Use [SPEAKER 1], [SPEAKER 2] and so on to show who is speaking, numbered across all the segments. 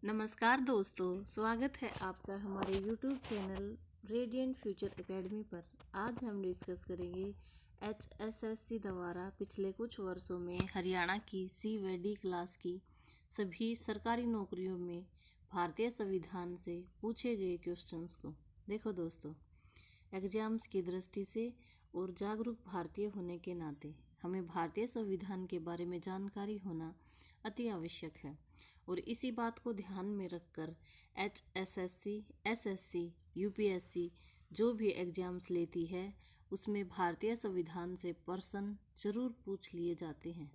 [SPEAKER 1] नमस्कार दोस्तों, स्वागत है आपका हमारे YouTube channel radiant future academy पर। आज हम डिस्कस करेंगे HSSC द्वारा पिछले कुछ वर्षों में हरियाणा की C व D क्लास की सभी सरकारी नौकरियों में भारतीय संविधान से पूछे गए क्वेश्चंस को। देखो दोस्तों, एग्जाम्स की दृष्टि से और जागरूक भारतीय होने के नाते हमें भारतीय संविधान के बारे में जानकारी होना अति आवश्यक है और इसी बात को ध्यान में रखकर HSSC, SSC, UPSC जो भी एग्जाम्स लेती है उसमें भारतीय संविधान से प्रश्न जरूर पूछ लिए जाते हैं।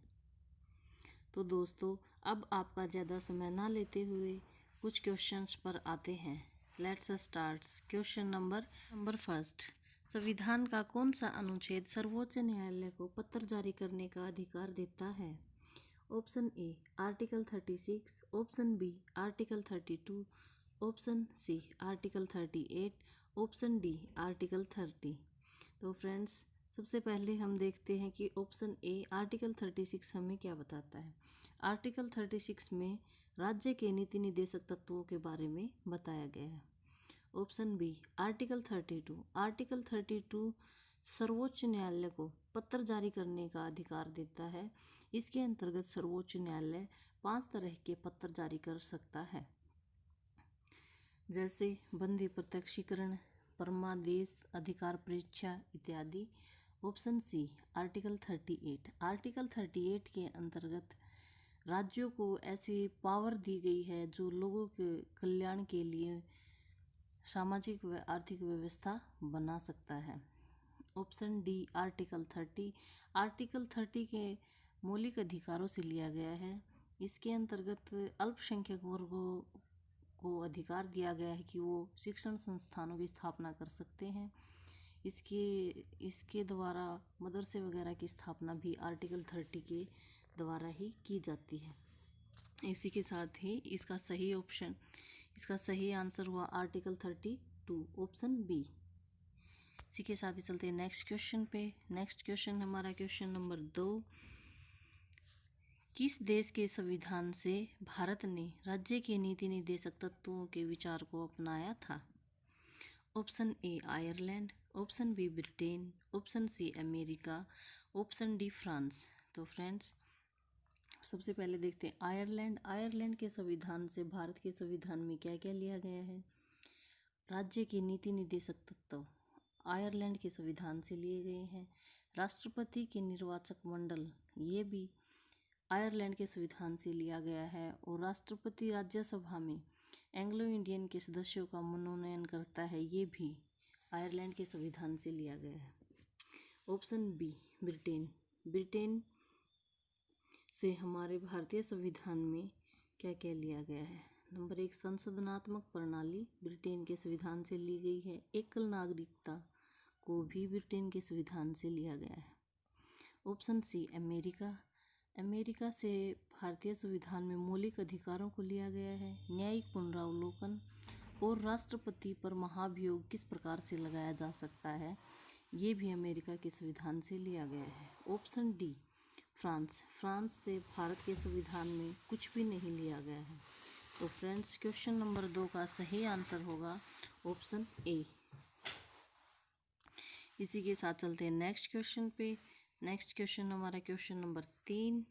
[SPEAKER 1] तो दोस्तों, अब आपका ज़्यादा समय ना लेते हुए कुछ क्वेश्चंस पर आते हैं। Let's start. Question number first, संविधान का कौन सा अनुच्छेद सर्वोच्च न्यायालय को पत्र जारी करने का अधिकार देता है? Option A article 36, option B article 32, option C article 38, option D article 30। तो फ्रेंड्स, सबसे पहले हम देखते हैं कि ऑप्शन ए आर्टिकल 36 हमें क्या बताता है। आर्टिकल 36 में राज्य के नीति निर्देशक तत्वों के बारे में बताया गया है। ऑप्शन बी आर्टिकल 32, आर्टिकल 32 सर्वोच्च न्यायालय को पत्र जारी करने का अधिकार देता है। इसके अंतर्गत सर्वोच्च न्यायालय 5 तरह के पत्र जारी कर सकता है, जैसे बंदी प्रत्यक्षीकरण, परमादेश, अधिकार परीक्षा इत्यादि। ऑप्शन सी आर्टिकल 38, आर्टिकल 38 के अंतर्गत राज्यों को ऐसी पावर दी गई है जो लोगों के कल्याण के लिए सामाजिक व आर्थिक व्यवस्था बना सकता है। ऑप्शन डी आर्टिकल 30, आर्टिकल 30 के मौलिक अधिकारों से लिया गया है। इसके अंतर्गत अल्पसंख्यक वर्गों को अधिकार दिया गया है कि वो शिक्षण संस्थानों की स्थापना कर सकते हैं। इसके द्वारा मदरसे वगैरह की स्थापना भी आर्टिकल 30 के द्वारा ही की जाती है। इसी के साथ ही इसका सही आंसर हुआ आर्टिकल 32, ऑप्शन बी। इसी के साथ ही चलते हैं नेक्स्ट क्वेश्चन पे। नेक्स्ट क्वेश्चन हमारा क्वेश्चन नंबर 2, किस देश के संविधान से भारत ने राज्य के नीति निर्देशक तत्वों के विचार को अपनाया था? Option A Ireland, option B Britain, option C America, option D France. तो फ्रेंड्स, सबसे पहले देखते हैं आयरलैंड। आयरलैंड के संविधान से भारत के संविधान में क्या क्या लिया गया है? राज्य के नीति निर्देशक तत्व आयरलैंड के संविधान से लिए गए हैं। राष्ट्रपति के निर्वाचक मंडल, ये भी आयरलैंड के संविधान से लिया गया है। और राष्ट्रपति राज्यसभा में एंग्लो इंडियन के सदस्यों का मनोनयन करता है, ये भी आयरलैंड के संविधान से लिया गया है। Option B Britain. ब्रिटेन से हमारे भारतीय संविधान में क्या क्या लिया गया है? नंबर 1, संसदनात्मक प्रणाली ब्रिटेन के संविधान से ली गई है। एकल नागरिकता को भी ब्रिटेन के संविधान से लिया गया है। Option C America. अमेरिका से भारतीय संविधान में मौलिक अधिकारों को लिया गया है। न्यायिक पुनरावलोकन और राष्ट्रपति पर महाभियोग किस प्रकार से लगाया जा सकता है, ये भी अमेरिका के संविधान से लिया गया है। Option D France. फ्रांस से भारत के संविधान में कुछ भी नहीं लिया गया है। तो फ्रेंड्स, क्वेश्चन नंबर 2 का सही आंसर होगा ऑप्शन ए। इसी के साथ चलते हैं नेक्स्ट क्वेश्चन पे। नेक्स्ट क्वेश्चन हमारा क्वेश्चन नंबर 3,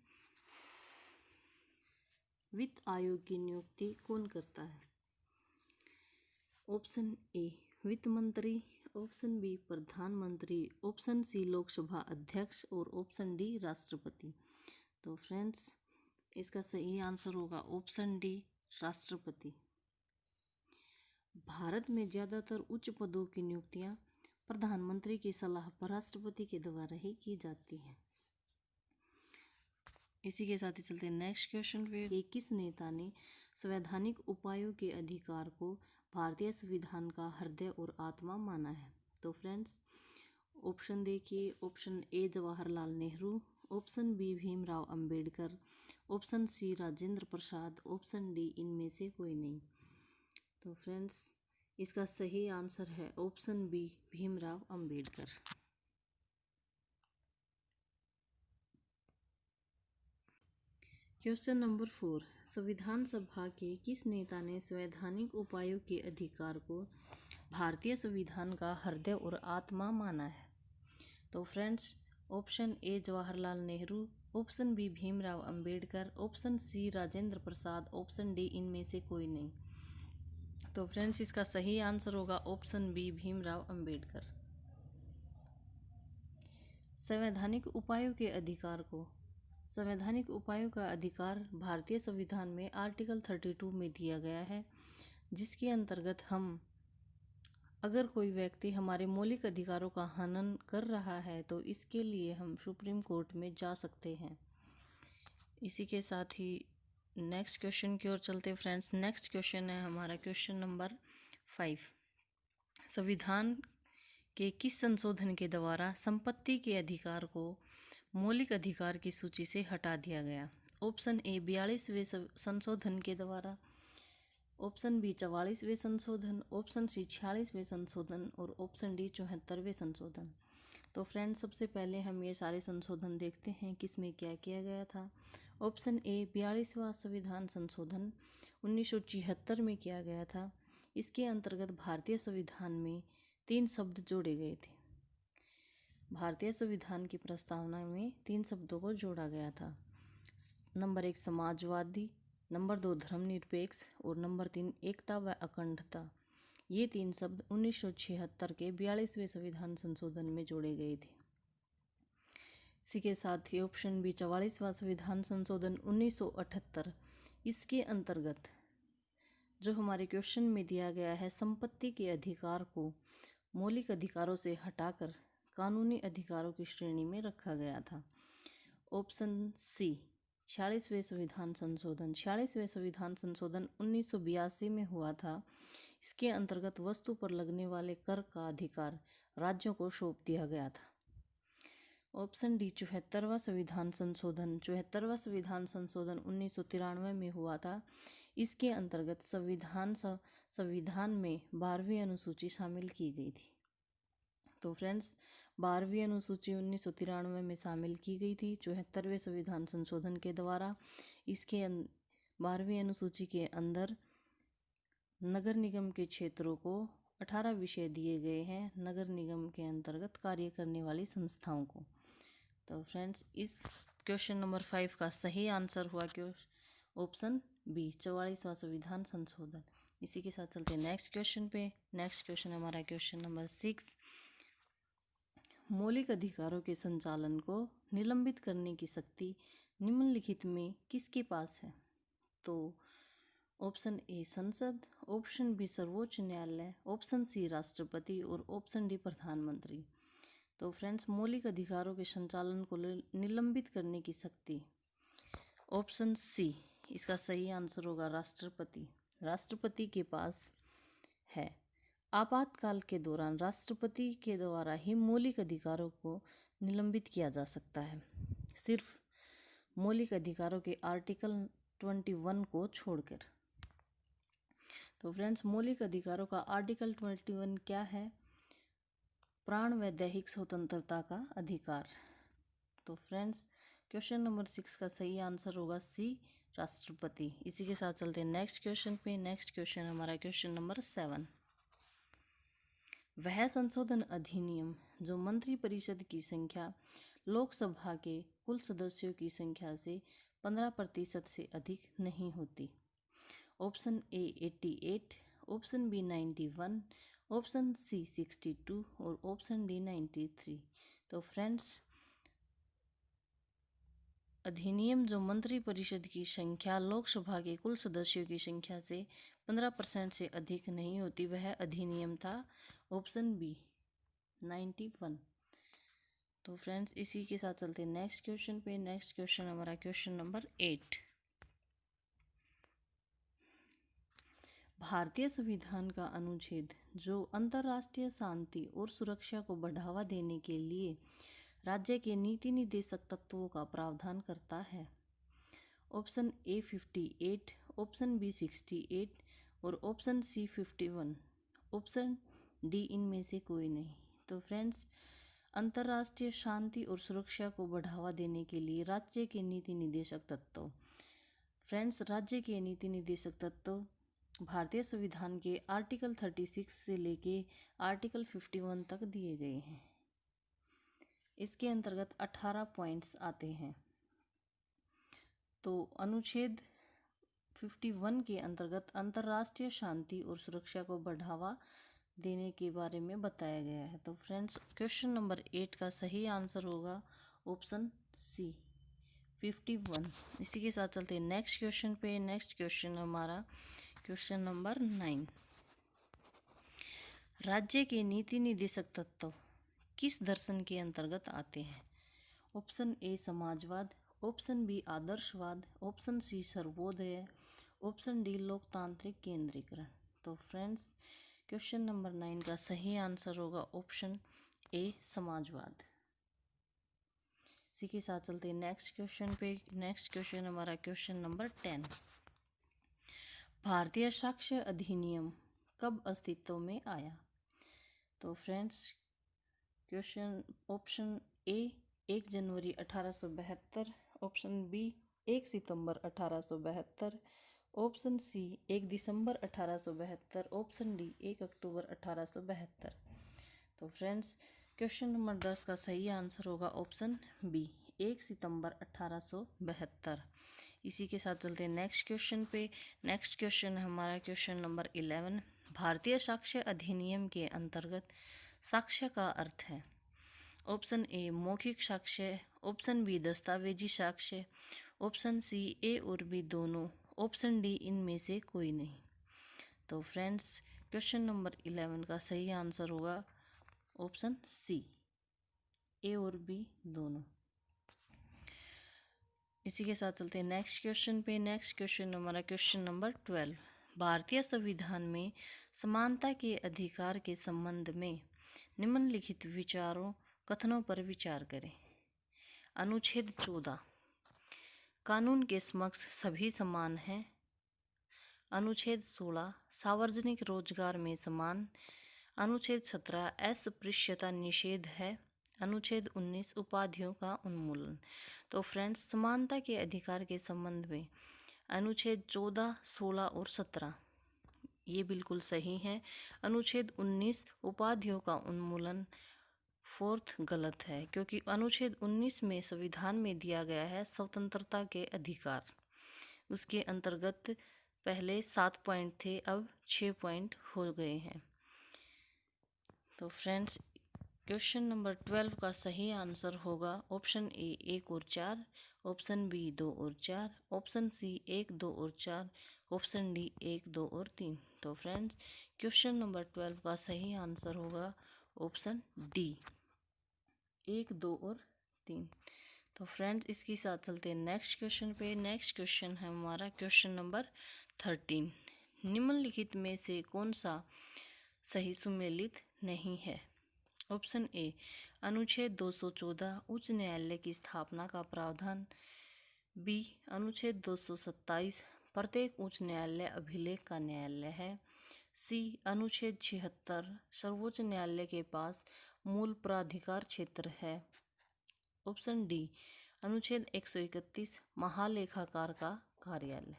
[SPEAKER 1] वित्त आयोग की नियुक्ति कौन करता है? ऑप्शन ए वित्त मंत्री, ऑप्शन बी प्रधानमंत्री, ऑप्शन सी लोकसभा अध्यक्ष और ऑप्शन डी राष्ट्रपति। तो फ्रेंड्स, इसका सही आंसर होगा ऑप्शन डी राष्ट्रपति। भारत में ज़्यादातर उच्च पदों की नियुक्तियां प्रधानमंत्री की सलाह पर राष्ट्रपति के द्वारा ही की जाती हैं। इसी के साथ ही चलते हैं नेक्स्ट क्वेश्चन पे कि किस नेता ने संवैधानिक उपायों के अधिकार को भारतीय संविधान का हृदय और आत्मा माना है? तो फ्रेंड्स, ऑप्शन देखिए। Option A Jawaharlal Nehru, option B Bhimrao Ambedkar, option C Rajendra Prasad, option D इनमें से कोई नहीं। तो फ्रेंड्स, इसका सही आंसर है option B Bhimrao Ambedkar. Question number 4, संविधान सभा के किस नेता ने संवैधानिक उपायों के अधिकार को भारतीय संविधान का हृदय और आत्मा माना है? तो friends, option A Jawaharlal Nehru, option B Bhimrao Ambedkar, option C Rajendra Prasad, option D इनमें से कोई नहीं। तो फ्रेंड्स, इसका सही आंसर होगा ऑप्शन बी भीमराव अंबेडकर। संवैधानिक उपायों के अधिकार को संवैधानिक उपायों का अधिकार भारतीय संविधान में आर्टिकल 32 में दिया गया है, जिसके अंतर्गत हम अगर कोई व्यक्ति हमारे मौलिक अधिकारों का हनन कर रहा है तो इसके लिए हम सुप्रीम कोर्ट में जा सकते हैं। इसी के साथ ही नेक्स्ट क्वेश्चन की ओर चलते फ्रेंड्स। नेक्स्ट क्वेश्चन है हमारा क्वेश्चन नंबर 5। संविधान के किस संशोधन के द्वारा संपत्ति के अधिकार को मौलिक अधिकार की सूची से हटा दिया गया? ऑप्शन ए 42वें संशोधन के द्वारा, ऑप्शन बी 44वें संशोधन, ऑप्शन सी 46वें संशोधन और ऑप्शन डी 74वें संशोधन। तो फ्रेंड्स, सबसे पहले हम ये सारे संशोधन देखते हैं किस में क्या किया गया था। ऑप्शन ए 42वां संविधान संशोधन 1976 में किया गया था। इसके अंतर्गत भारतीय संविधान में 3 शब्द जोड़े गए थे। भारतीय संविधान की प्रस्तावना में 3 शब्दों को जोड़ा गया था। नंबर 1 समाजवादी, नंबर 2 धर्मनिरपेक्ष और नंबर 3 एकता व अखंडता। ये 3 शब्द 1976 के 42वें संविधान संशोधन में जोड़े गए थे। इसी के साथ ही ऑप्शन बी 44वां संविधान संशोधन 1978, इसके अंतर्गत जो हमारे क्वेश्चन में दिया गया है, संपत्ति के अधिकार को मौलिक अधिकारों से हटाकर कानूनी अधिकारों की श्रेणी में रखा गया था। ऑप्शन सी 46वें संविधान संशोधन 46वें संविधान संशोधन 1982 में हुआ था। इसके अंतर्गत वस्तु पर लगने वाले कर का अधिकार राज्यों को सौंप दिया गया था। ऑप्शन डी 74वां संविधान संशोधन 74वां संविधान संशोधन 1993 में हुआ था। इसके अंतर्गत संविधान में 12वीं अनुसूची शामिल की गई थी। तो फ्रेंड्स, 12वीं अनुसूची 1993 में शामिल की गई थी 74वें संविधान संशोधन के द्वारा। इसके 12वीं अनुसूची के अंदर नगर निगम के क्षेत्रों को 18 विषय दिए गए हैं नगर निगम के अंतर्गत कार्य करने वाली संस्थाओं को। तो फ्रेंड्स, इस क्वेश्चन नंबर 5 का सही आंसर हुआ ऑप्शन बी 44वां संविधान संशोधन। इसी के साथ चलते हैं नेक्स्ट क्वेश्चन पे। नेक्स्ट क्वेश्चन हमारा क्वेश्चन नंबर 6। मौलिक अधिकारों के संचालन को निलंबित करने की शक्ति निम्नलिखित में किसके पास है? तो ऑप्शन ए संसद, ऑप्शन बी सर्वोच्च न्यायालय, ऑप्शन सी राष्ट्रपति और ऑप्शन डी प्रधानमंत्री। तो फ्रेंड्स, मौलिक अधिकारों के संचालन को निलंबित करने की शक्ति ऑप्शन सी, इसका सही आंसर होगा राष्ट्रपति। राष्ट्रपति के पास है। आपातकाल के दौरान राष्ट्रपति के द्वारा ही मौलिक अधिकारों को निलंबित किया जा सकता है, सिर्फ मौलिक अधिकारों के आर्टिकल 21 को छोड़कर। तो फ्रेंड्स, मौलिक अधिकारों का आर्टिकल 21 क्या है? प्राण व दैहिक स्वतंत्रता का अधिकार। तो फ्रेंड्स, क्वेश्चन नंबर 6 का सही आंसर होगा सी राष्ट्रपति। इसी के साथ चलते हैं नेक्स्ट क्वेश्चन पे। नेक्स्ट क्वेश्चन हमारा क्वेश्चन नंबर 7। वह संशोधन अधिनियम जो मंत्रिपरिषद की संख्या लोकसभा के कुल सदस्यों की संख्या से 15% से अधिक नहीं होती। Option A 88, option B 91, option C 62 और ऑप्शन डी 93। तो फ्रेंड्स, अधिनियम जो मंत्रिपरिषद की संख्या लोकसभा के कुल सदस्यों की संख्या से 15% से अधिक नहीं होती, वह अधिनियम था ऑप्शन बी 91। तो फ्रेंड्स, इसी के साथ चलते हैं नेक्स्ट क्वेश्चन पे। नेक्स्ट क्वेश्चन हमारा क्वेश्चन नंबर 8। भारतीय संविधान का अनुच्छेद जो अंतर्राष्ट्रीय शांति और सुरक्षा को बढ़ावा देने के लिए राज्य के नीति निर्देशक तत्वों का प्रावधान करता है। ऑप्शन ए 58, ऑप्शन बी 68 और ऑप्शन सी 51, ऑप्शन डी इनमें से कोई नहीं। तो फ्रेंड्स, अंतर्राष्ट्रीय शांति और सुरक्षा को बढ़ावा देने के लिए राज्य के नीति निर्देशक तत्व फ्रेंड्स, राज्य के नीति निर्देशक तत्व भारतीय संविधान के आर्टिकल 36 से लेके आर्टिकल 51 तक दिए गए हैं। इसके अंतर्गत 18 पॉइंट्स आते हैं। तो अनुच्छेद 51 के अंतर्गत अंतर्राष्ट्रीय शांति और सुरक्षा को बढ़ावा देने के बारे में बताया गया है। तो फ्रेंड्स, क्वेश्चन नंबर 8 का सही आंसर होगा ऑप्शन सी 51। इसी के साथ चलते हैं नेक्स्ट क्वेश्चन पे। नेक्स्ट क्वेश्चन हमारा क्वेश्चन नंबर 9। राज्य के नीति निर्देशक तत्व किस दर्शन के अंतर्गत आते हैं? ऑप्शन ए समाजवाद, ऑप्शन बी आदर्शवाद, ऑप्शन सी सर्वोदय, ऑप्शन डी लोकतांत्रिक केंद्रीकरण। तो फ्रेंड्स, क्वेश्चन नंबर 9 का सही आंसर होगा ऑप्शन ए समाजवाद। इसी के साथ चलते हैं नेक्स्ट क्वेश्चन पे। नेक्स्ट क्वेश्चन हमारा क्वेश्चन नंबर 10। भारतीय साक्ष्य अधिनियम कब अस्तित्व में आया? तो फ्रेंड्स, क्वेश्चन ऑप्शन ए 1 जनवरी 1872, ऑप्शन बी 1 सितंबर 1872, ऑप्शन सी 1 दिसंबर 1872, ऑप्शन डी 1 अक्टूबर 1872। तो फ्रेंड्स, क्वेश्चन नंबर 10 का सही आंसर होगा ऑप्शन बी 1 सितंबर 1872। इसी के साथ चलते हैं नेक्स्ट क्वेश्चन पे। नेक्स्ट क्वेश्चन है हमारा क्वेश्चन नंबर 11। भारतीय साक्ष्य अधिनियम के अंतर्गत साक्ष्य का अर्थ है? ऑप्शन ए मौखिक साक्ष्य, ऑप्शन बी दस्तावेजी साक्ष्य, ऑप्शन सी ए और बी दोनों, ऑप्शन डी इनमें से कोई नहीं। तो फ्रेंड्स, क्वेश्चन नंबर 11 का सही आंसर होगा ऑप्शन सी ए और बी दोनों। इसी के साथ चलते हैं नेक्स्ट क्वेश्चन पे। नेक्स्ट क्वेश्चन हमारा क्वेश्चन नंबर 12। भारतीय संविधान में समानता के अधिकार के संबंध में निम्नलिखित विचारों कथनों पर विचार करें। अनुच्छेद 14 कानून के समक्ष सभी समान हैं। अनुच्छेद 16 सार्वजनिक रोजगार में समान। अनुच्छेद 17 अस्पृश्यता निषेध है। अनुच्छेद 19 उपाधियों का उन्मूलन। तो फ्रेंड्स, समानता के अधिकार के संबंध में अनुच्छेद 14, 16 और 17 ये बिल्कुल सही है। अनुच्छेद 19 उपाधियों का उन्मूलन फोर्थ गलत है, क्योंकि अनुच्छेद 19 में संविधान में दिया गया है स्वतंत्रता के अधिकार। उसके अंतर्गत पहले 7 पॉइंट थे, अब 6 पॉइंट हो गए हैं। तो फ्रेंड्स, क्वेश्चन नंबर 12 का सही आंसर होगा ऑप्शन ए 1 और 4, ऑप्शन बी 2 और 4, ऑप्शन सी 1, 2 और 4, ऑप्शन डी 1, 2 और 3। तो फ्रेंड्स, क्वेश्चन नंबर 12 का सही आंसर होगा ऑप्शन डी 1, 2 और 3। तो फ्रेंड्स, इसके साथ चलते हैं नेक्स्ट क्वेश्चन पे। नेक्स्ट क्वेश्चन है हमारा क्वेश्चन नंबर 13। निम्नलिखित में से कौन सा सही सुमेलित नहीं है? ऑप्शन ए अनुच्छेद 214 उच्च न्यायालय की स्थापना का प्रावधान, बी अनुच्छेद 227 प्रत्येक उच्च न्यायालय अभिलेख का न्यायालय है, सी अनुच्छेद 76 सर्वोच्च न्यायालय के पास मूल प्राधिकार क्षेत्र है, ऑप्शन डी अनुच्छेद 131 महालेखाकार का कार्यालय।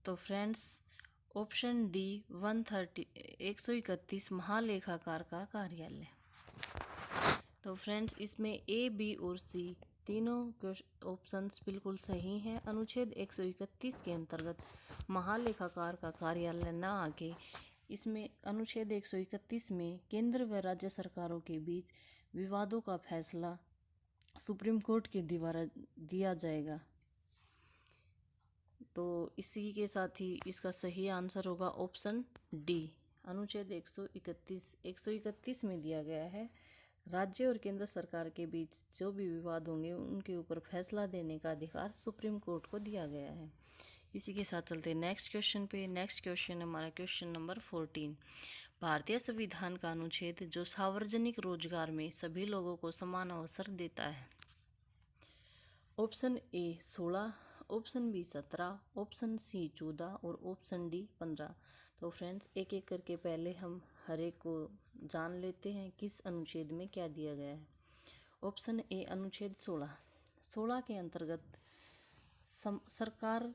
[SPEAKER 1] तो फ्रेंड्स, ऑप्शन डी 131 महालेखाकार का कार्यालय। तो फ्रेंड्स, इसमें ए, बी और सी तीनों ऑप्शंस बिल्कुल सही हैं। अनुच्छेद 131 के अंतर्गत महालेखाकार का कार्यालय न आके इसमें अनुच्छेद 131 में केंद्र व राज्य सरकारों के बीच विवादों का फैसला सुप्रीम कोर्ट के द्वारा दिया जाएगा। तो इसी के साथ ही इसका सही आंसर होगा ऑप्शन डी अनुच्छेद 131 में दिया गया है राज्य और केंद्र सरकार के बीच जो भी विवाद होंगे उनके ऊपर फैसला देने का अधिकार सुप्रीम कोर्ट को दिया गया है। इसी के साथ चलते हैं नेक्स्ट क्वेश्चन पे। नेक्स्ट क्वेश्चन हमारा क्वेश्चन नंबर 14। भारतीय संविधान का अनुच्छेद जो सार्वजनिक रोजगार में सभी लोगों को समान अवसर देता है? Option A 16, option B 17, option C 14 और ऑप्शन डी 15। तो फ्रेंड्स, एक एक करके पहले हम हर एक को जान लेते हैं किस अनुच्छेद में क्या दिया गया है। ऑप्शन ए अनुच्छेद 16 के अंतर्गत सरकार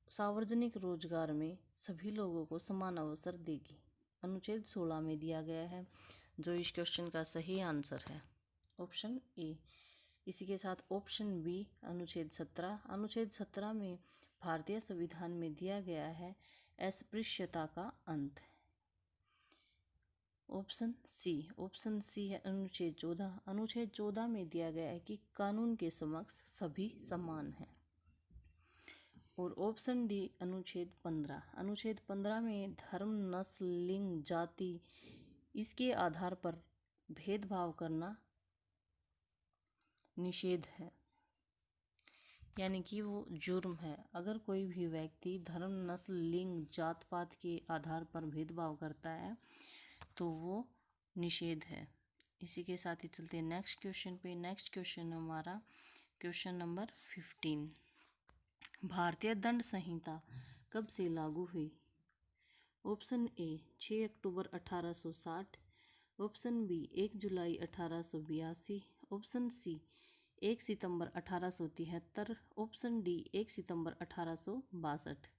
[SPEAKER 1] सार्वजनिक रोजगार में सभी लोगों को समान अवसर देगी, अनुच्छेद 16 में दिया गया है, जो इस क्वेश्चन का सही आंसर है ऑप्शन ए। इसी के साथ ऑप्शन बी अनुच्छेद 17 में भारतीय संविधान में दिया गया है अस्पृश्यता का अंत। ऑप्शन सी है अनुच्छेद 14 में दिया गया है कि कानून के समक्ष सभी समान हैं। और ऑप्शन डी अनुच्छेद 15 में धर्म, नस्ल, लिंग, जाति इसके आधार पर भेदभाव करना निषेध है, यानी कि वो जुर्म है। अगर कोई भी व्यक्ति धर्म, नस्ल, लिंग, जात पात के आधार पर भेदभाव करता है तो वो निषेध है। इसी के साथ ही चलते हैं नेक्स्ट क्वेश्चन पे। नेक्स्ट क्वेश्चन हमारा क्वेश्चन नंबर 15। भारतीय दंड संहिता कब से लागू हुई? ऑप्शन ए 6 अक्टूबर 1860, ऑप्शन बी 1 जुलाई 1882, ऑप्शन सी 1 सितंबर 1873, ऑप्शन डी 1 सितंबर 1862।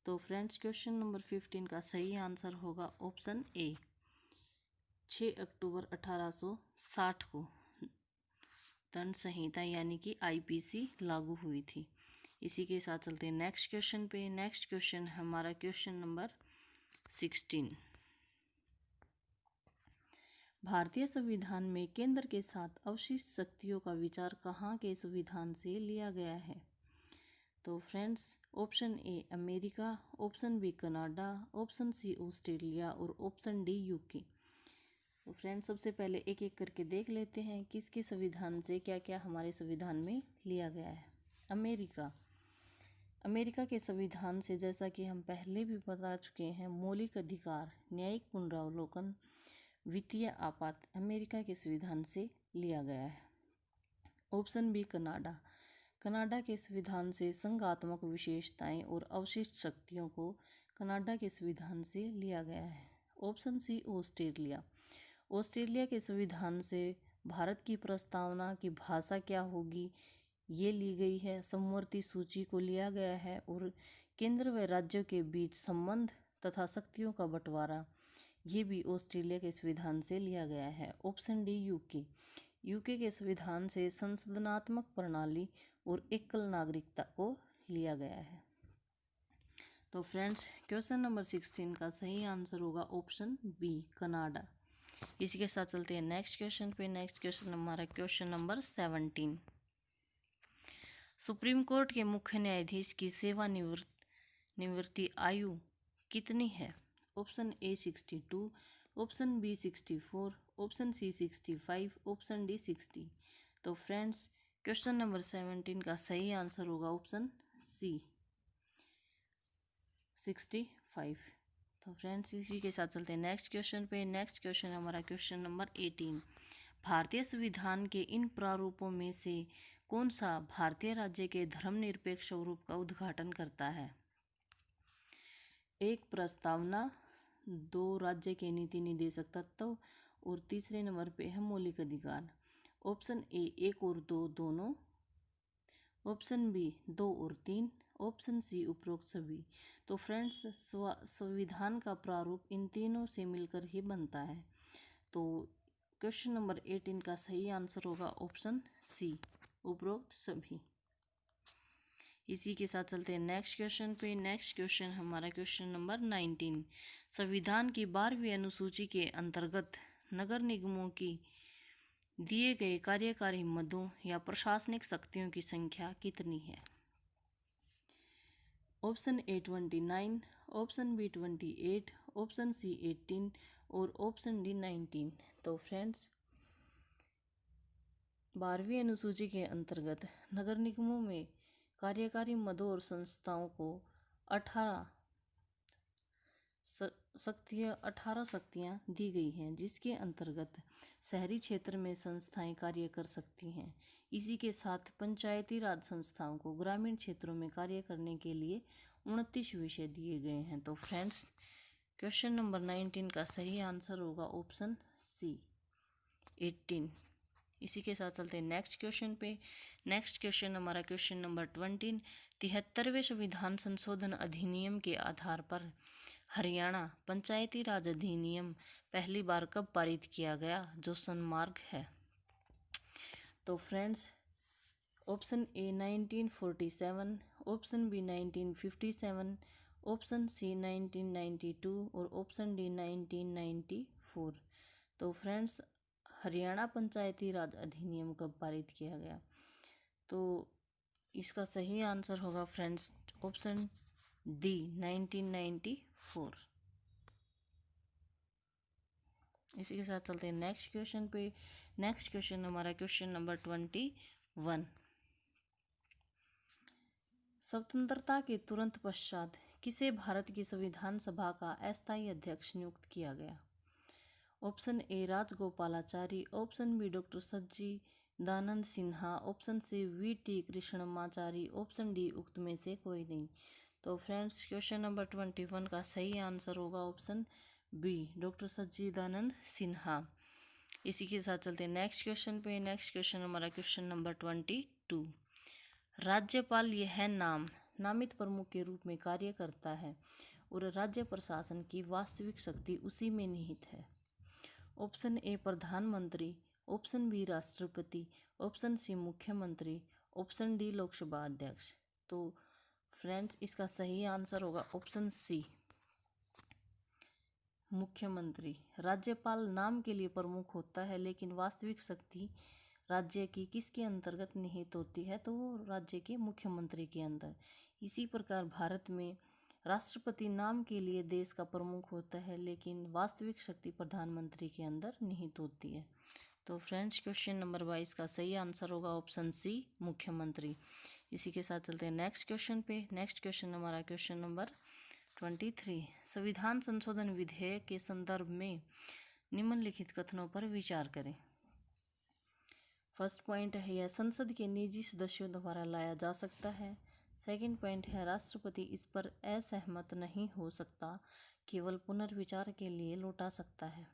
[SPEAKER 1] तो फ्रेंड्स क्वेश्चन नंबर 15 का सही आंसर होगा ऑप्शन ए 6 अक्टूबर 1860 को दंड संहिता यानी कि आईपीसी लागू हुई थी। इसी के साथ चलते हैं नेक्स्ट क्वेश्चन पे। नेक्स्ट क्वेश्चन हमारा क्वेश्चन नंबर 16। भारतीय संविधान में केंद्र के साथ अवशिष्ट शक्तियों का विचार कहाँ के संविधान से लिया गया है? तो friends option A America, option B Canada, option C Australia और ऑप्शन डी यूके। तो फ्रेंड्स सबसे पहले एक एक करके देख लेते हैं किसके संविधान से क्या क्या हमारे संविधान में लिया गया है। अमेरिका के संविधान से, जैसा कि हम पहले भी बता चुके हैं, मौलिक अधिकार, न्यायिक पुनरावलोकन, वित्तीय आपात अमेरिका के संविधान से लिया गया है। ऑप्शन बी कनाडा के संविधान से संघात्मक विशेषताएं और अवशिष्ट शक्तियों को कनाडा के संविधान से लिया गया है। ऑप्शन सी ऑस्ट्रेलिया के संविधान से भारत की प्रस्तावना की भाषा क्या होगी ये ली गई है, समवर्ती सूची को लिया गया है और केंद्र व राज्यों के बीच संबंध तथा शक्तियों का बंटवारा ये भी ऑस्ट्रेलिया के संविधान से लिया गया है। ऑप्शन डी यूके के संविधान से संसदनात्मक प्रणाली और एकल नागरिकता को लिया गया है। तो फ्रेंड्स क्वेश्चन नंबर 16 का सही आंसर होगा ऑप्शन बी कनाडा। इसी के साथ चलते हैं नेक्स्ट क्वेश्चन पे। नेक्स्ट क्वेश्चन हमारा क्वेश्चन नंबर 17। सुप्रीम कोर्ट के मुख्य न्यायाधीश की सेवानिवृत्ति आयु कितनी है? Option A 62, option B 64, option C 65, option D 60। तो फ्रेंड्स क्वेश्चन नंबर 17 का सही आंसर होगा ऑप्शन सी 65। तो फ्रेंड्स इसी के साथ चलते हैं नेक्स्ट क्वेश्चन पे। नेक्स्ट क्वेश्चन हमारा क्वेश्चन नंबर 18। भारतीय संविधान के इन प्रारूपों में से कौन सा भारतीय राज्य के धर्मनिरपेक्ष स्वरूप का उद्घाटन करता है? एक प्रस्तावना, 2 राज्य के नीति निर्देशक तत्व और तीसरे नंबर पे है मौलिक अधिकार। ऑप्शन ए 1 और 2 दोनों, ऑप्शन बी 2 और 3, ऑप्शन सी उपरोक्त सभी। तो फ्रेंड्स संविधान का प्रारूप इन तीनों से मिलकर ही बनता है। तो क्वेश्चन नंबर 18 का सही आंसर होगा ऑप्शन सी उपरोक्त सभी। इसी के साथ चलते हैं नेक्स्ट क्वेश्चन पे। नेक्स्ट क्वेश्चन हमारा क्वेश्चन नंबर 19। संविधान की 12वीं अनुसूची के अंतर्गत नगर निगमों की दिए गए कार्यकारी मदों या प्रशासनिक शक्तियों की संख्या कितनी है? Option A 29, option B 28, option C 18 और ऑप्शन डी 19। तो फ्रेंड्स 12वीं अनुसूची के अंतर्गत नगर निगमों में कार्यकारी मदों और संस्थाओं को 18 शक्तियाँ दी गई हैं, जिसके अंतर्गत शहरी क्षेत्र में संस्थाएं कार्य कर सकती हैं। इसी के साथ पंचायती राज संस्थाओं को ग्रामीण क्षेत्रों में कार्य करने के लिए 29 विषय दिए गए हैं। तो फ्रेंड्स क्वेश्चन नंबर 19 का सही आंसर होगा ऑप्शन सी 18। इसी के साथ चलते हैं नेक्स्ट क्वेश्चन पे। नेक्स्ट क्वेश्चन हमारा क्वेश्चन नंबर 20। 73वें संविधान संशोधन अधिनियम के आधार पर हरियाणा पंचायती राज अधिनियम पहली बार कब पारित किया गया, जो सन्मार्ग है? तो friends, option A 1947, option B 1957, option C 1992 और ऑप्शन डी 1994। तो फ्रेंड्स, हरियाणा पंचायती राज अधिनियम कब पारित किया गया? तो इसका सही आंसर होगा फ्रेंड्स ऑप्शन डी 1994। इसी के साथ चलते हैं नेक्स्ट क्वेश्चन पे। नेक्स्ट क्वेश्चन हमारा क्वेश्चन नंबर 21। स्वतंत्रता के तुरंत पश्चात किसे भारत की संविधान सभा का अस्थायी अध्यक्ष नियुक्त किया गया? Option A Rajagopalachari, option B doctor Sachchidananda Sinha, option C VT. Krishnamachari, option D उक्त में से कोई नहीं। तो फ्रेंड्स, क्वेश्चन नंबर 21 का सही आंसर होगा option B doctor Sachchidananda Sinha. इसी के साथ चलते हैं नेक्स्ट क्वेश्चन पे। नेक्स्ट क्वेश्चन हमारा क्वेश्चन नंबर 22। राज्यपाल यह नामित प्रमुख के रूप में कार्य करता है और राज्य प्रशासन की वास्तविक शक्ति उसी में निहित है। ऑप्शन ए प्रधानमंत्री, ऑप्शन बी राष्ट्रपति, ऑप्शन सी मुख्यमंत्री, ऑप्शन डी लोकसभा अध्यक्ष। तो फ्रेंड्स, इसका सही आंसर होगा ऑप्शन सी मुख्यमंत्री। राज्यपाल नाम के लिए प्रमुख होता है, लेकिन वास्तविक शक्ति राज्य की किसके अंतर्गत निहित होती है? तो वो राज्य के मुख्यमंत्री के अंदर। इसी प्रकार भारत में राष्ट्रपति नाम के लिए देश का प्रमुख होता है, लेकिन वास्तविक शक्ति प्रधानमंत्री के अंदर निहित होती है। तो फ्रेंड्स, क्वेश्चन नंबर 22 का सही आंसर होगा ऑप्शन सी मुख्यमंत्री। इसी के साथ चलते हैं नेक्स्ट क्वेश्चन पे। नेक्स्ट क्वेश्चन हमारा क्वेश्चन नंबर 23। संविधान संशोधन विधेयक के संदर्भ में निम्नलिखित कथनों पर विचार करें। फर्स्ट पॉइंट है, यह संसद के निजी सदस्यों द्वारा लाया जा सकता है। सेकंड पॉइंट है, राष्ट्रपति इस पर असहमत नहीं हो सकता, केवल पुनर्विचार के लिए लौटा सकता है।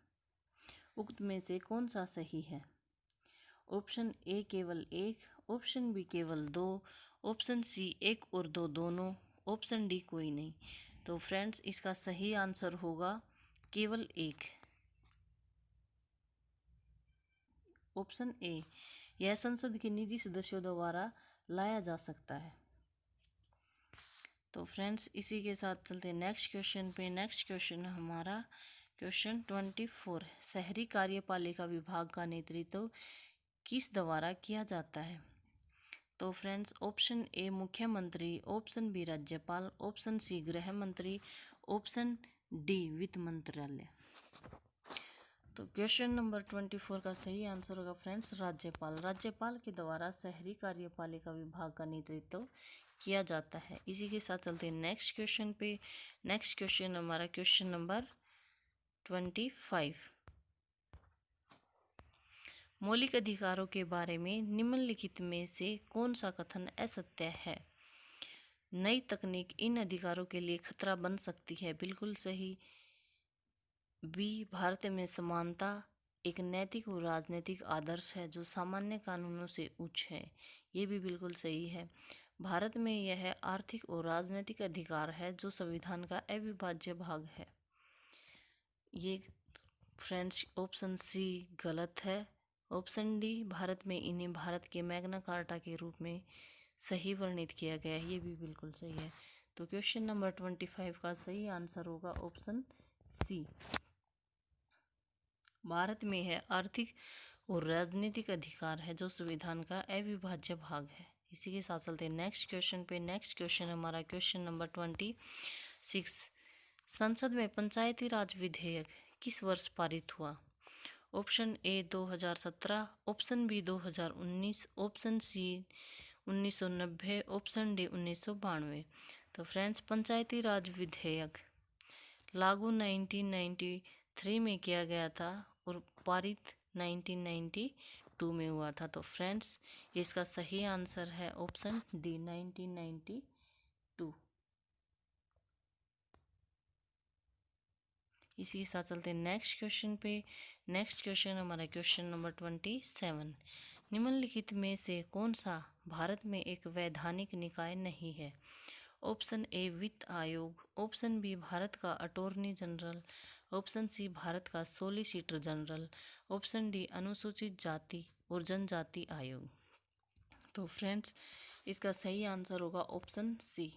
[SPEAKER 1] उक्त में से कौन सा सही है? ऑप्शन ए केवल एक, ऑप्शन बी केवल दो, ऑप्शन सी एक और दो दोनों, ऑप्शन डी कोई नहीं। तो फ्रेंड्स, इसका सही आंसर होगा केवल एक, ऑप्शन ए। यह संसद के निजी सदस्यों द्वारा लाया जा सकता है। तो फ्रेंड्स, इसी के साथ चलते हैं नेक्स्ट क्वेश्चन पे। नेक्स्ट क्वेश्चन हमारा क्वेश्चन 24। शहरी कार्यपालिका विभाग का नेतृत्व किस द्वारा किया जाता है? तो फ्रेंड्स, ऑप्शन ए मुख्यमंत्री, ऑप्शन बी राज्यपाल, ऑप्शन सी गृह मंत्री, ऑप्शन डी वित्त मंत्रालय। तो क्वेश्चन नंबर 24 का सही आंसर होगा फ्रेंड्स राज्यपाल। राज्यपाल के द्वारा शहरी कार्यपालिका विभाग का नेतृत्व किया जाता है। इसी के साथ चलते हैं नेक्स्ट क्वेश्चन पे। नेक्स्ट क्वेश्चन हमारा क्वेश्चन नंबर 25। मौलिक अधिकारों के बारे में निम्नलिखित में से कौन सा कथन असत्य है? नई तकनीक इन अधिकारों के लिए खतरा बन सकती है। बिल्कुल सही। बी भारत में समानता एक नैतिक और राजनीतिक आदर्श है जो सामान्य कानूनों से उच्च है। ये भी बिल्कुल सही है। भारत में यह आर्थिक और राजनीतिक अधिकार है जो संविधान का अविभाज्य भाग है। ये फ्रेंड्स ऑप्शन सी गलत है। ऑप्शन डी भारत में इन्हें भारत के मैग्ना कार्टा के रूप में सही वर्णित किया गया है। ये भी बिल्कुल सही है। तो क्वेश्चन नंबर 25 का सही आंसर होगा ऑप्शन सी। भारत में है आर्थिक और राजनीतिक अधिकार है जो संविधान का अविभाज्य भाग है। इसी के साथ चलते हैं नेक्स्ट क्वेश्चन पे। नेक्स्ट क्वेश्चन हमारा क्वेश्चन नंबर 26। संसद में पंचायती राज विधेयक किस वर्ष पारित हुआ? Option A 2017, option B 2019, option C 1990, option D 1992। तो फ्रेंड्स, पंचायती राज विधेयक लागू 1993 में किया गया था और पारित 1992 में हुआ था। तो फ्रेंड्स, इसका सही आंसर है ऑप्शन डी 1992। इसी के साथ चलते हैं नेक्स्ट क्वेश्चन पे। नेक्स्ट क्वेश्चन हमारा क्वेश्चन नंबर 27। निम्नलिखित में से कौन सा भारत में एक वैधानिक निकाय नहीं है? ऑप्शन ए वित्त आयोग, ऑप्शन बी भारत का attorney general, option C Bharat का सॉलिसिटर जनरल, ऑप्शन डी अनुसूचित जाति और जनजाति आयोग। तो फ्रेंड्स, इसका सही आंसर होगा ऑप्शन सी।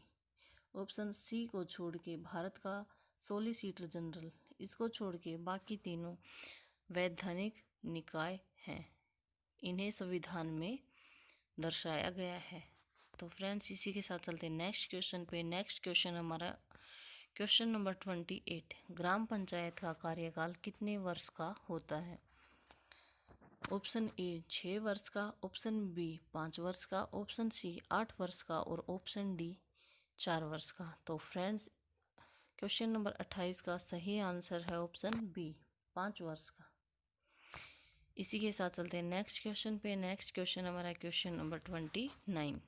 [SPEAKER 1] ऑप्शन सी को छोड़ के भारत का सॉलिसिटर जनरल, इसको छोड़ के बाकी तीनों वैधानिक निकाय हैं, इन्हें संविधान में दर्शाया गया है। तो फ्रेंड्स, इसी के साथ चलते हैं नेक्स्ट क्वेश्चन पे। नेक्स्ट क्वेश्चन हमारा क्वेश्चन नंबर 28। ग्राम पंचायत का कार्यकाल कितने वर्ष का होता है? ऑप्शन ए 6 वर्ष का, ऑप्शन बी 5 वर्ष का, ऑप्शन सी 8 वर्ष का और ऑप्शन डी 4 वर्ष का। तो फ्रेंड्स, क्वेश्चन नंबर 28 का सही आंसर है ऑप्शन बी 5 वर्ष का। इसी के साथ चलते हैं नेक्स्ट क्वेश्चन पे। नेक्स्ट क्वेश्चन हमारा क्वेश्चन नंबर 29।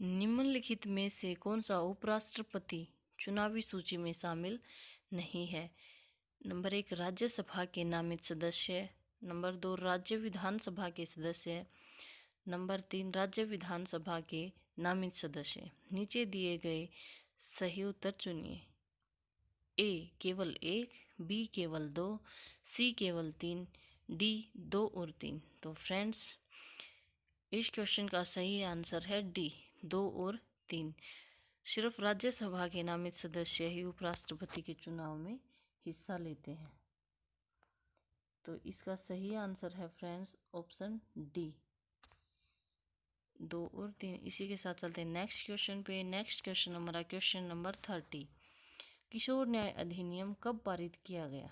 [SPEAKER 1] निम्नलिखित में से कौन सा उपराष्ट्रपति चुनावी सूची में शामिल नहीं है? नंबर 1 राज्यसभा के नामित सदस्य, नंबर 2 राज्य विधानसभा के सदस्य, नंबर 3 राज्य विधानसभा के नामित सदस्य। नीचे दिए गए सही उत्तर चुनिए। ए केवल 1, बी केवल 2, सी केवल 3, डी 2 और 3। तो फ्रेंड्स, इस क्वेश्चन का सही आंसर है डी 2 और 3। सिर्फ राज्यसभा के नामित सदस्य ही उपराष्ट्रपति के चुनाव में हिस्सा लेते हैं। तो इसका सही आंसर है फ्रेंड्स ऑप्शन डी 2 और 3। इसी के साथ चलते हैं नेक्स्ट क्वेश्चन पे। नेक्स्ट क्वेश्चन हमारा क्वेश्चन नंबर 30। किशोर न्याय अधिनियम कब पारित किया गया?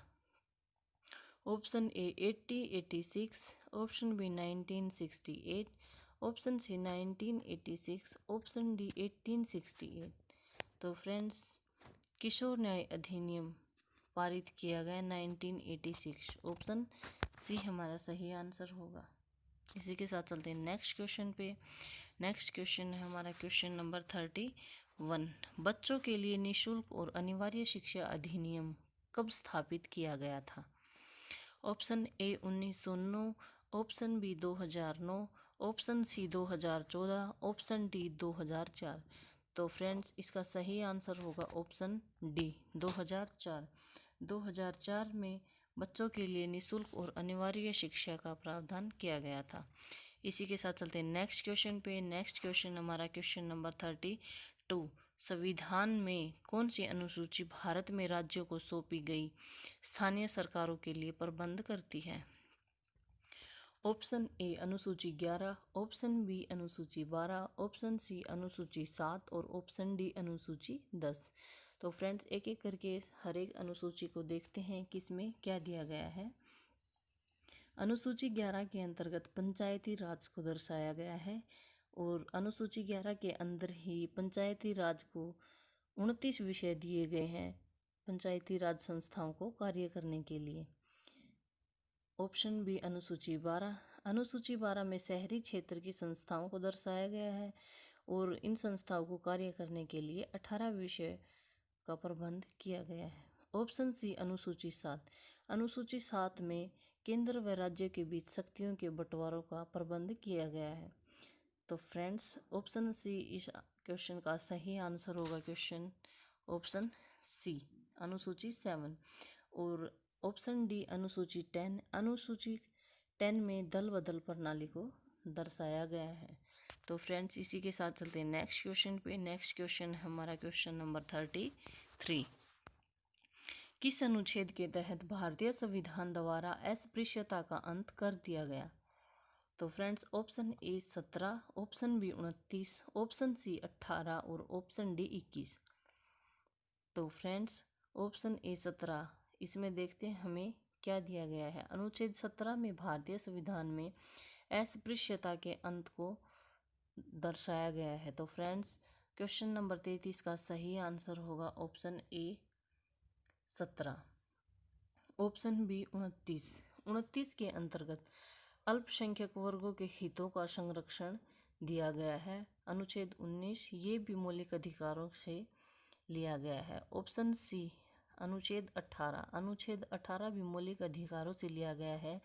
[SPEAKER 1] Option A 1886, option B 1968, option C 1986, option D 1868। तो फ्रेंड्स, किशोर न्याय अधिनियम पारित किया गया 1986। ऑप्शन सी हमारा सही आंसर होगा। इसी के साथ चलते हैं नेक्स्ट क्वेश्चन पे। नेक्स्ट क्वेश्चन है हमारा क्वेश्चन नंबर 31। बच्चों के लिए निःशुल्क और अनिवार्य शिक्षा अधिनियम कब स्थापित किया गया था? Option A 1909, option B 2009, option C 2014, option D 2004। तो फ्रेंड्स, इसका सही आंसर होगा ऑप्शन डी 2004। 2004 में बच्चों के लिए निःशुल्क और अनिवार्य शिक्षा का प्रावधान किया गया था। इसी के साथ चलते हैं नेक्स्ट क्वेश्चन पे। नेक्स्ट क्वेश्चन हमारा क्वेश्चन नंबर 32। संविधान में कौन सी अनुसूची भारत में राज्यों को सौंपी गई स्थानीय सरकारों के लिए प्रबंध करती है? ऑप्शन ए अनुसूची 11, ऑप्शन बी अनुसूची 12, ऑप्शन सी अनुसूची 7 और ऑप्शन डी अनुसूची 10। तो फ्रेंड्स, एक एक करके हर एक अनुसूची को देखते हैं किसमें क्या दिया गया है। अनुसूची 11 के अंतर्गत पंचायती राज को दर्शाया गया है और अनुसूची 11 के अंदर ही पंचायती राज को 29 विषय दिए गए हैं पंचायती राज संस्थाओं को कार्य करने के लिए। ऑप्शन बी अनुसूची 12। अनुसूची 12 में शहरी क्षेत्र की संस्थाओं को दर्शाया गया है और इन संस्थाओं को कार्य करने के लिए 18 विषय का प्रबंध किया गया है। ऑप्शन सी अनुसूची 7। अनुसूची 7 में केंद्र व राज्य के बीच शक्तियों के बंटवारों का प्रबंध किया गया है। तो फ्रेंड्स, ऑप्शन सी इस क्वेश्चन का सही आंसर होगा। क्वेश्चन ऑप्शन सी अनुसूची 7 और ऑप्शन डी अनुसूची 10। अनुसूची 10 में दल बदल प्रणाली को दर्शाया गया है। तो फ्रेंड्स, इसी के साथ चलते हैं नेक्स्ट क्वेश्चन पे। नेक्स्ट क्वेश्चन है हमारा क्वेश्चन नंबर 33। किस अनुच्छेद के तहत भारतीय संविधान द्वारा अस्पृश्यता का अंत कर दिया गया? तो friends, option A 17, option B 29, option C 18 और ऑप्शन डी 21। तो फ्रेंड्स, ऑप्शन ए 17, इसमें देखते हैं हमें क्या दिया गया है। अनुच्छेद 17 में भारतीय संविधान में अस्पृश्यता के अंत को दर्शाया गया है। तो फ्रेंड्स, क्वेश्चन नंबर 33 का सही आंसर होगा ऑप्शन ए 17। Option B 29। 29 के अंतर्गत अल्पसंख्यक वर्गों के हितों का संरक्षण दिया गया है। अनुच्छेद 19 ये भी मौलिक अधिकारों से लिया गया है। ऑप्शन सी अनुच्छेद 18 भी मौलिक अधिकारों से लिया गया है।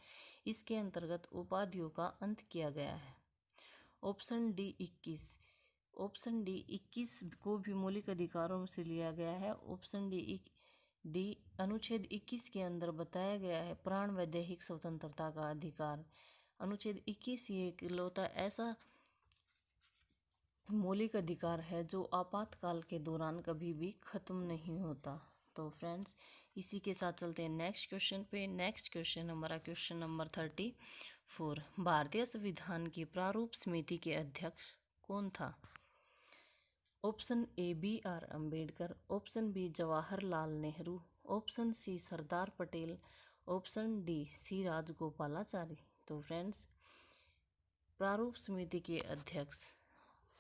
[SPEAKER 1] इसके अंतर्गत उपाधियों का अंत किया गया है। ऑप्शन डी 21 को भी मौलिक अधिकारों से लिया गया है। ऑप्शन डी अनुच्छेद 21 के अंदर बताया गया है प्राण व दैहिक स्वतंत्रता का अधिकार। अनुच्छेद 21 ये इकलौता ऐसा मौलिक अधिकार है जो आपातकाल के दौरान कभी भी खत्म नहीं होता। तो फ्रेंड्स, इसी के साथ चलते हैं नेक्स्ट क्वेश्चन पे। नेक्स्ट क्वेश्चन हमारा क्वेश्चन नंबर 34। भारतीय संविधान की प्रारूप समिति के अध्यक्ष कौन था? Option A BR Ambedkar, option B Jawaharlal Nehru, option C Sardar Patel, option D C Rajagopalachari. तो फ्रेंड्स, प्रारूप समिति के अध्यक्ष,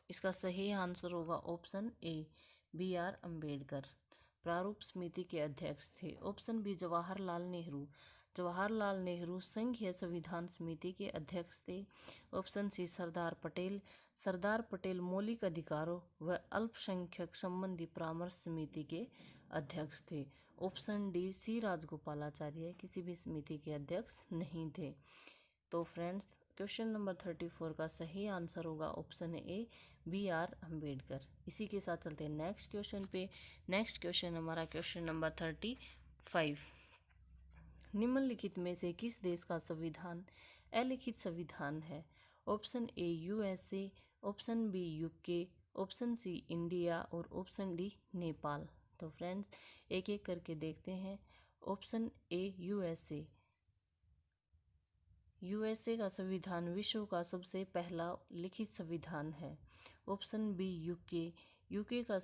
[SPEAKER 1] इसका सही आंसर होगा ऑप्शन ए BR अम्बेडकर। प्रारूप समिति के अध्यक्ष थे। ऑप्शन बी जवाहरलाल नेहरू संघीय संविधान समिति के अध्यक्ष थे। ऑप्शन सी सरदार पटेल मौलिक अधिकारों व अल्पसंख्यक संबंधी परामर्श समिति के अध्यक्ष थे। ऑप्शन डी सी राजगोपालाचार्य किसी भी समिति के अध्यक्ष नहीं थे। तो फ्रेंड्स, क्वेश्चन नंबर 34 का सही आंसर होगा ऑप्शन ए BR अम्बेडकर। इसी के साथ चलते हैं नेक्स्ट क्वेश्चन पे। नेक्स्ट क्वेश्चन हमारा क्वेश्चन नंबर 35। निम्नलिखित में से किस देश का संविधान अलिखित संविधान है? Option A USA, option B UK, option C India और ऑप्शन डी नेपाल। तो फ्रेंड्स, एक एक करके देखते हैं। ऑप्शन ए USA का संविधान विश्व का सबसे पहला लिखित संविधान है। ऑप्शन बी UK का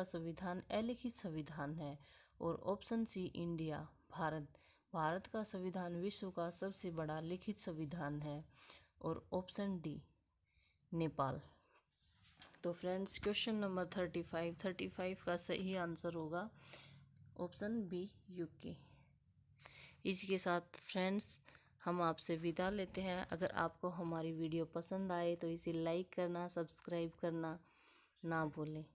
[SPEAKER 1] संविधान अलिखित संविधान है। और ऑप्शन सी इंडिया भारत का संविधान विश्व का सबसे बड़ा लिखित संविधान है। और ऑप्शन डी नेपाल। तो फ्रेंड्स, क्वेश्चन नंबर 35 का सही आंसर होगा ऑप्शन बी UK। इसके साथ फ्रेंड्स, हम आपसे विदा लेते हैं। अगर आपको हमारी वीडियो पसंद आए तो इसे लाइक करना, सब्सक्राइब करना ना भूलें।